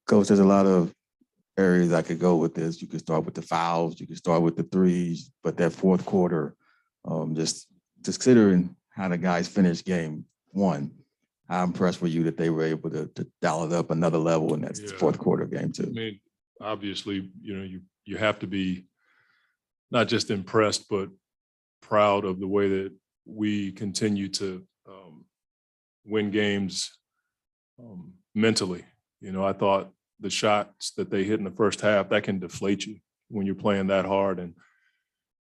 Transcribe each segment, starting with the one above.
Coach, there's a lot of areas I could go with this. You could start with the fouls, you could start with the threes, but that fourth quarter, just considering how the guys finished game one, how impressed were you that they were able to dial it up another level in that fourth quarter of game two? I mean, obviously, you have to be not just impressed, but proud of the way that we continue to win games mentally. I thought the shots that they hit in the first half, that can deflate you when you're playing that hard, and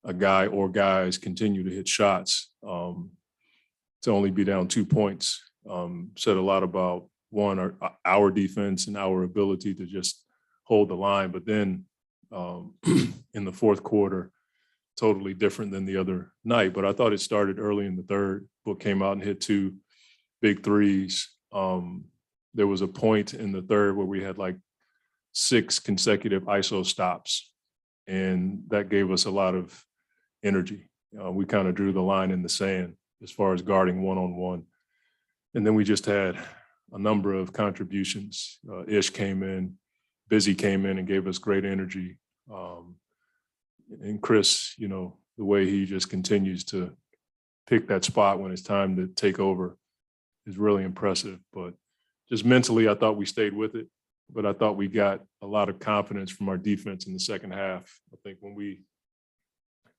a guy or guys continue to hit shots. To only be down 2 points said a lot about, one, our defense and our ability to just hold the line. But then in the fourth quarter, totally different than the other night. But I thought it started early in the third. Book came out and hit 2 big threes. There was a point in the third where we had like 6 consecutive ISO stops, and that gave us a lot of energy. We kind of drew the line in the sand as far as guarding one-on-one. And then we just had a number of contributions. Ish came in, Busy came in and gave us great energy. And Chris, the way he just continues to pick that spot when it's time to take over is really impressive. But just mentally, I thought we stayed with it, but I thought we got a lot of confidence from our defense in the second half. I think when we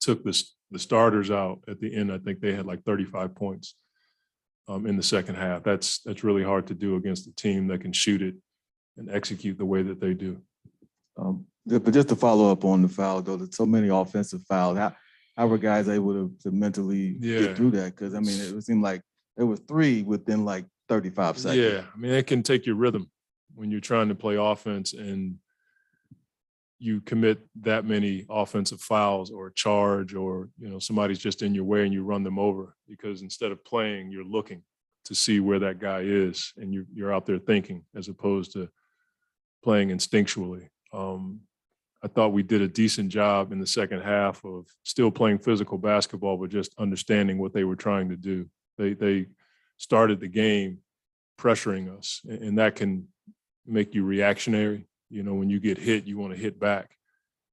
took the starters out at the end, I think they had like 35 points in the second half. That's really hard to do against a team that can shoot it and execute the way that they do. But just to follow up on the foul, though, there's so many offensive fouls. How were guys able to mentally get through that? Because, it seemed like there was 3 within like 35 seconds. Yeah, it can take your rhythm when you're trying to play offense and you commit that many offensive fouls or a charge, or, somebody's just in your way and you run them over, because instead of playing, you're looking to see where that guy is and you're out there thinking as opposed to playing instinctually. I thought we did a decent job in the second half of still playing physical basketball, but just understanding what they were trying to do. They started the game pressuring us, and that can make you reactionary. When you get hit, you want to hit back.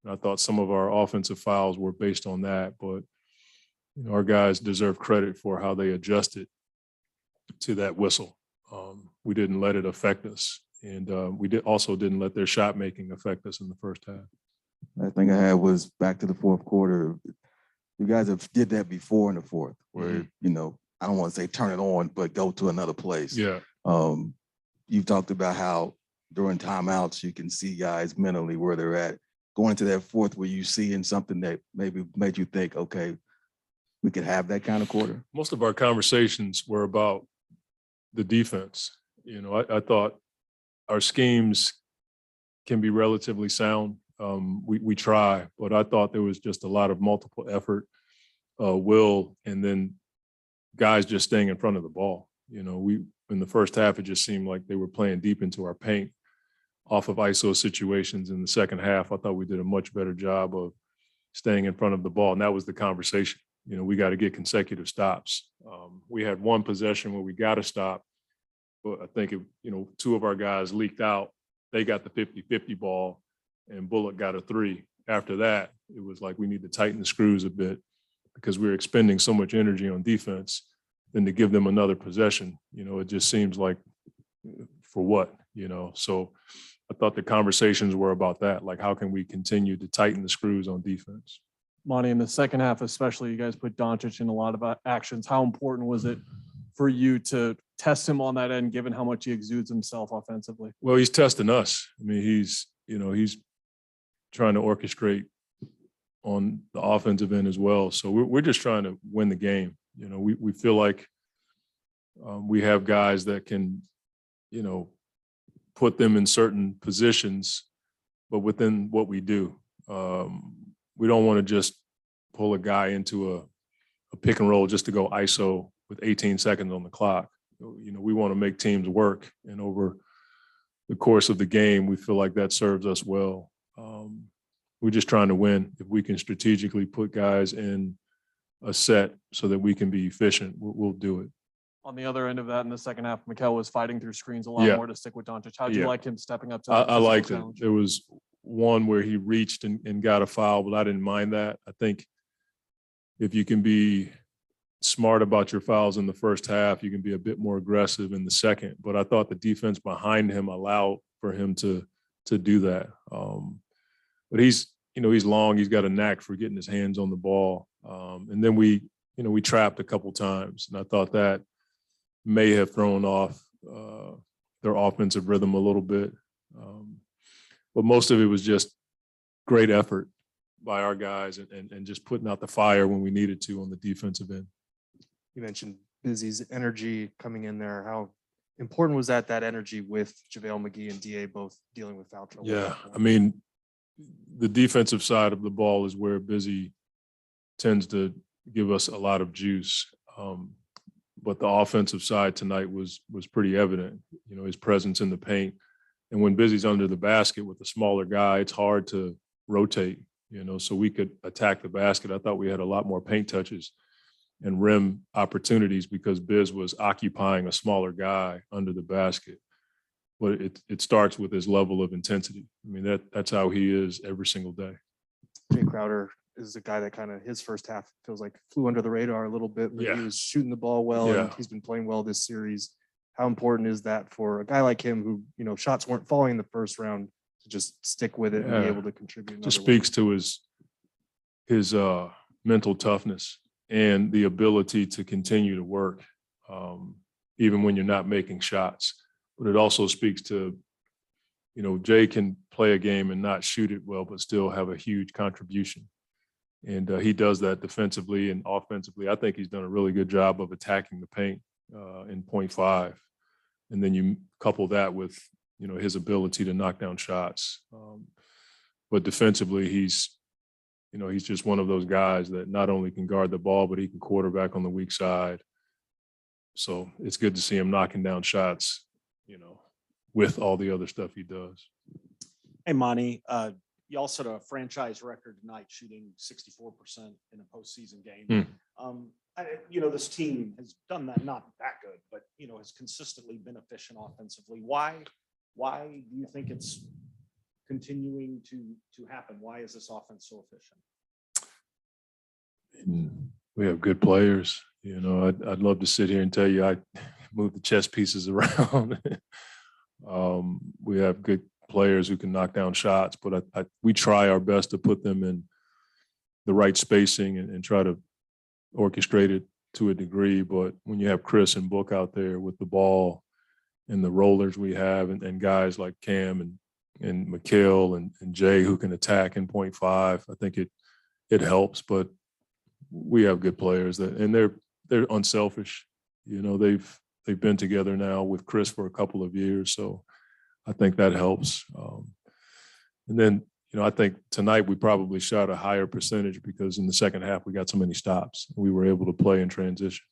And I thought some of our offensive fouls were based on that, but our guys deserve credit for how they adjusted to that whistle. We didn't let it affect us, and we didn't let their shot making affect us in the first half. Last thing I had was back to the fourth quarter. You guys have did that before in the fourth, where I don't want to say turn it on, but go to another place. Yeah. You've talked about how during timeouts you can see guys mentally where they're at. Going into that fourth, were you seeing something that maybe made you think, okay, we could have that kind of quarter? Most of our conversations were about the defense. I thought our schemes can be relatively sound. We try, but I thought there was just a lot of multiple effort, will, and then guys just staying in front of the ball. In the first half, it just seemed like they were playing deep into our paint off of ISO situations. In the second half, I thought we did a much better job of staying in front of the ball, and that was the conversation. We got to get consecutive stops. We had one possession where we got to stop, but I think 2 of our guys leaked out. They got the 50-50 ball, and Bullock got a 3. After that, it was like we need to tighten the screws a bit because we were expending so much energy on defense. Then to give them another possession, it just seems like, for what, So I thought the conversations were about that. Like, how can we continue to tighten the screws on defense? Monty, in the second half especially, you guys put Doncic in a lot of actions. How important was it for you to test him on that end, given how much he exudes himself offensively? Well, he's testing us. He's trying to orchestrate on the offensive end as well. So we're just trying to win the game. We feel like we have guys that can, put them in certain positions, but within what we do. We don't want to just pull a guy into a pick and roll just to go ISO with 18 seconds on the clock. We want to make teams work, and over the course of the game, we feel like that serves us well. We're just trying to win. If we can strategically put guys in a set so that we can be efficient, we'll do it. On the other end of that, in the second half, Mikal was fighting through screens a lot Yeah. more to stick with Doncic. How'd you Yeah. like him stepping up to I that physical liked it. challenge? There was one where he reached and got a foul, but I didn't mind that. I think if you can be smart about your fouls in the first half, you can be a bit more aggressive in the second. But I thought the defense behind him allowed for him to do that. But he's long. He's got a knack for getting his hands on the ball. And then we trapped a couple times, and I thought that may have thrown off their offensive rhythm a little bit. But most of it was just great effort by our guys and just putting out the fire when we needed to on the defensive end. You mentioned Busy's energy coming in there. How important was that energy with JaVale McGee and DA both dealing with foul trouble? Yeah, I mean, the defensive side of the ball is where Busy tends to give us a lot of juice. But the offensive side tonight was pretty evident, his presence in the paint. And when Busy's under the basket with a smaller guy, it's hard to rotate, so we could attack the basket. I thought we had a lot more paint touches and rim opportunities because Biz was occupying a smaller guy under the basket. But it starts with his level of intensity. I mean, that's how he is every single day. Jay Crowder is a guy that kind of his first half feels like flew under the radar a little bit, but Yeah. he was shooting the ball well and Yeah. he's been playing well this series. How important is that for a guy like him who, shots weren't falling in the first round to just stick with it and be Yeah. able to contribute? Just another way? speaks to his mental toughness and the ability to continue to work, even when you're not making shots. But it also speaks to, Jay can play a game and not shoot it well, but still have a huge contribution. And he does that defensively and offensively. I think he's done a really good job of attacking the paint in 0.5. And then you couple that with, his ability to knock down shots. But defensively, he's just one of those guys that not only can guard the ball, but he can quarterback on the weak side. So it's good to see him knocking down shots, with all the other stuff he does. Hey, Monty, y'all set a franchise record tonight, shooting 64% in a postseason game. This team has done that, not that good, but, has consistently been efficient offensively. Why do you think it's continuing to happen? Why is this offense so efficient? We have good players. I'd love to sit here and tell you I move the chess pieces around. We have good players who can knock down shots, but we try our best to put them in the right spacing and try to orchestrate it to a degree. But when you have Chris and Book out there with the ball and the rollers we have and guys like Cam and Mikal and Jay who can attack in 0.5, I think it helps. But we have good players and they're unselfish. They've been together now with Chris for a couple of years, so I think that helps. And then, I think tonight we probably shot a higher percentage because in the second half we got so many stops. We were able to play in transition.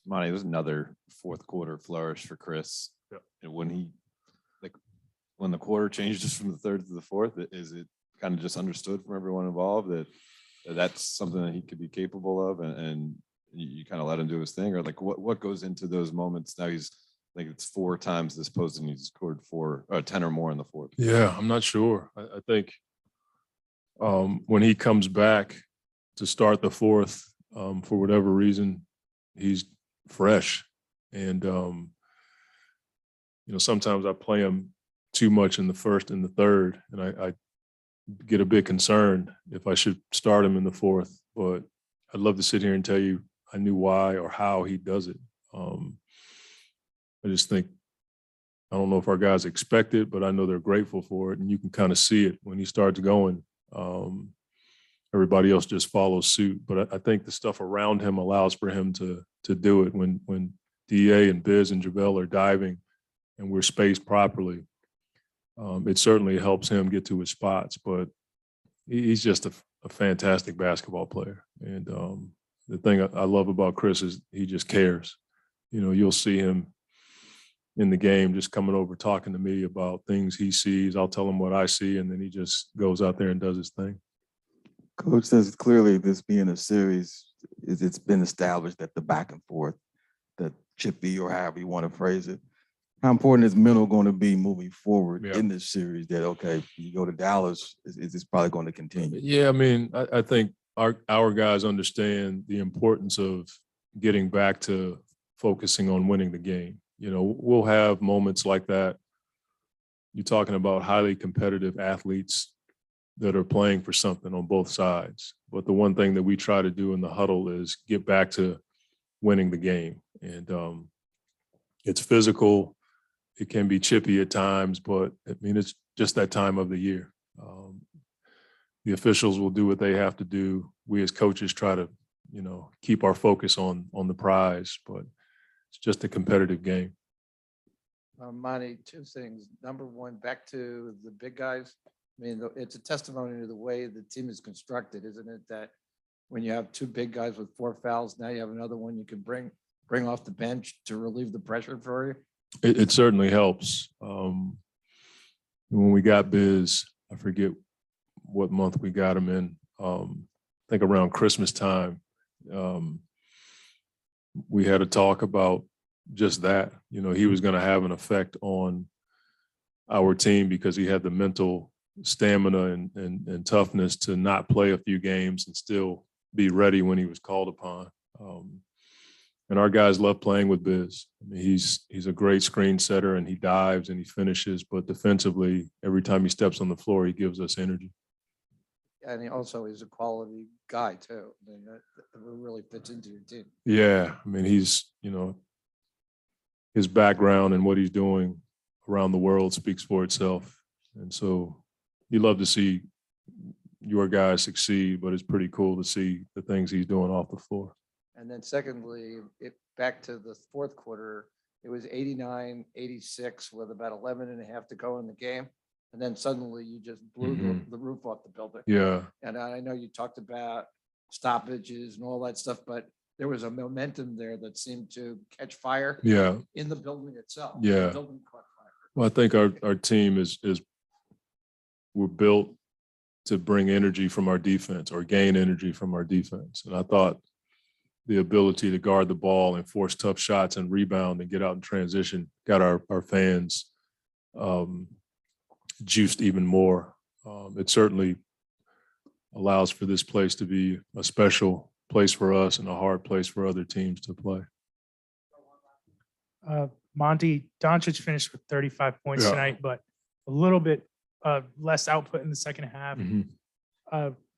Monty, it was another fourth quarter flourish for Chris. Yep. And when the quarter changes from the third to the fourth, is it kind of just understood from everyone involved that that's something that he could be capable of, and you kind of let him do his thing? Or like what goes into those moments? Now I think it's 4 times this post and he's scored 10 or more in the fourth. Yeah, I'm not sure. I think when he comes back to start the fourth, for whatever reason, he's fresh. And, sometimes I play him too much in the first and the third, and I get a bit concerned if I should start him in the fourth. But I'd love to sit here and tell you I knew why or how he does it. I just think, I don't know if our guys expect it, but I know they're grateful for it. And you can kind of see it when he starts going. Everybody else just follows suit. But I think the stuff around him allows for him to do it when DA and Biz and JaVale are diving and we're spaced properly. It certainly helps him get to his spots, but he's just a fantastic basketball player. And the thing I love about Chris is he just cares. You'll see him in the game just coming over talking to me about things he sees. I'll tell him what I see, and then he just goes out there and does his thing. Coach says clearly this being a series, it's been established that the back and forth, that chippy or however you want to phrase it. How important is mental going to be moving forward Yeah. in this series that, okay, you go to Dallas, it's probably going to continue? Yeah, I mean, I think our guys understand the importance of getting back to focusing on winning the game. You know, we'll have moments like that. You're talking about highly competitive athletes that are playing for something on both sides. But the one thing that we try to do in the huddle is get back to winning the game. And it's physical. It can be chippy at times, but I mean, it's just that time of the year. The officials will do what they have to do. We as coaches try to, you know, keep our focus on the prize, but it's just a competitive game. Monty, two things. Number one, back to the big guys. I mean, it's a testimony to the way the team is constructed, isn't it? That when you have two big guys with 4 fouls, now you have another one you can bring off the bench to relieve the pressure for you. It certainly helps. When we got Biz, I forget what month we got him in. I think around Christmas time, we had a talk about just that. You know, he was going to have an effect on our team because he had the mental stamina and toughness to not play a few games and still be ready when he was called upon. And our guys love playing with Biz. I mean, he's a great screen setter and he dives and he finishes, but defensively, every time he steps on the floor, he gives us energy. And he also is a quality guy too. I mean, that really fits into your team. Yeah, I mean, he's, you know, his background and what he's doing around the world speaks for itself. And so you love to see your guys succeed, but it's pretty cool to see the things he's doing off the floor. And then secondly, back to the fourth quarter, it was 89-86 with about 11 and a half to go in the game. And then suddenly you just blew the roof off the building. Yeah. And I know you talked about stoppages and all that stuff, but there was a momentum there that seemed to catch fire Yeah. in the building itself. Yeah. The building caught fire. Well, I think our team is we're built to bring energy from our defense or gain energy from our defense. And I thought the ability to guard the ball and force tough shots and rebound and get out in transition got our fans juiced even more. It certainly allows for this place to be a special place for us and a hard place for other teams to play. Monty, Doncic finished with 35 points Yeah. tonight, but a little bit less output in the second half.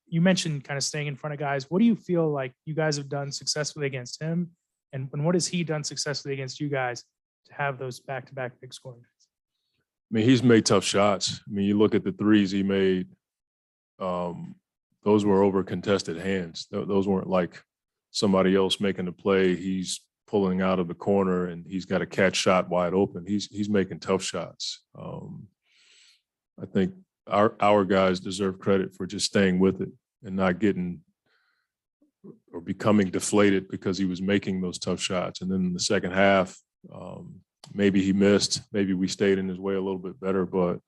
You mentioned kind of staying in front of guys. What do you feel like you guys have done successfully against him? And what has he done successfully against you guys to have those back-to-back big scoring nights? I mean, he's made tough shots. I mean, you look at the threes he made, those were over contested hands. Those weren't like somebody else making the play. He's pulling out of the corner and he's got a catch shot wide open. He's making tough shots. I think our guys deserve credit for just staying with it and not getting or becoming deflated because he was making those tough shots. And then in the second half, maybe he missed, maybe we stayed in his way a little bit better, but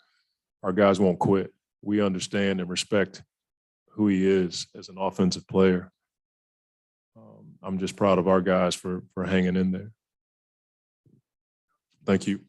our guys won't quit. We understand and respect who he is as an offensive player. I'm just proud of our guys for hanging in there. Thank you.